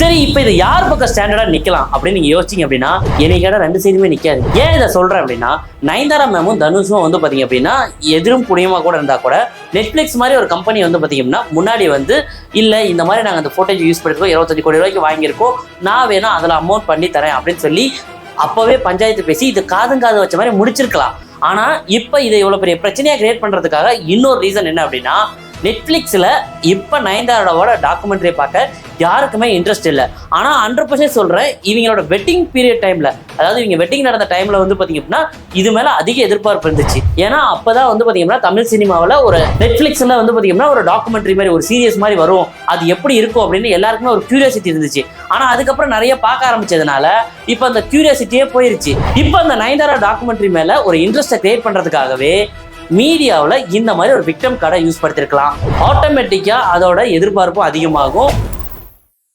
சரி, இப்போ இது யார் பக்கம் ஸ்டாண்டர்டா நிக்கலாம் அப்படின்னு நீங்க யோசிச்சீங்க அப்படின்னா என்னை கேட்டா ரெண்டு சைடுமே நிக்காது. ஏன் இதை சொல்றேன் அப்படின்னா, நயன்தாரா மேமும் தனுஷும் வந்து பாத்தீங்க அப்படின்னா எதிரும் புனியமா கூட இருந்தா கூட நெட்ஃபிளிக்ஸ் மாதிரி ஒரு கம்பெனி வந்து பாத்தீங்கன்னா முன்னாடி வந்து இல்ல இந்த மாதிரி நாங்க அந்த ஃபுட்டேஜ் யூஸ் பண்ணிருக்கோம், 25 கோடி ரூபாய்க்கு வாங்கியிருக்கோம், நான் வேணா அதில் அமௌண்ட் பண்ணி தரேன் அப்படின்னு சொல்லி அப்பவே பஞ்சாயத்து பேசி இது காது வச்ச மாதிரி முடிச்சிருக்கலாம். ஆனா இப்ப இதை இவ்வளவு பெரிய பிரச்சனையா கிரியேட் பண்றதுக்காக இன்னொரு ரீசன் என்ன அப்படின்னா, நெட்ஃபிளிக்ஸ்ல இப்ப நயன்தாராவோட டாக்குமெண்ட்ரி பார்க்க யாருக்குமே இன்ட்ரெஸ்ட் இல்லை. ஆனா 100% சொல்றேன், இவங்களோட வெட்டிங் பீரியட் டைம்ல, அதாவது இவங்க வெட்டிங் நடந்த டைம்ல வந்து பாத்தீங்க அப்படின்னா இது மேல அதிக எதிர்பார்ப்பு இருந்துச்சு. ஏன்னா அப்பதான் வந்து பாத்தீங்கன்னா தமிழ் சினிமாவில் ஒரு நெட்ஃபிளிக்ஸ்ல வந்து பாத்தீங்கன்னா ஒரு டாக்குமெண்ட்ரி மாதிரி ஒரு சீரியஸ் மாதிரி வரும், அது எப்படி இருக்கும் அப்படின்னு எல்லாருக்குமே ஒரு கியூரியாசிட்டி இருந்துச்சு. ஆனா அதுக்கப்புறம் நிறைய பார்க்க ஆரம்பிச்சதுனால இப்ப அந்த கியூரியாசிட்டியே போயிருச்சு. இப்ப அந்த நயன்தாரா டாக்குமெண்ட்ரி மேல ஒரு இன்ட்ரெஸ்ட்டை கிரியேட் பண்றதுக்காகவே மீடியாவில் இந்த மாதிரி ஒரு விக்டம் கார்டை யூஸ் படுத்திருக்கலாம். ஆட்டோமேட்டிக்கா அதோட எதிர்பார்ப்பும் அதிகமாகும்.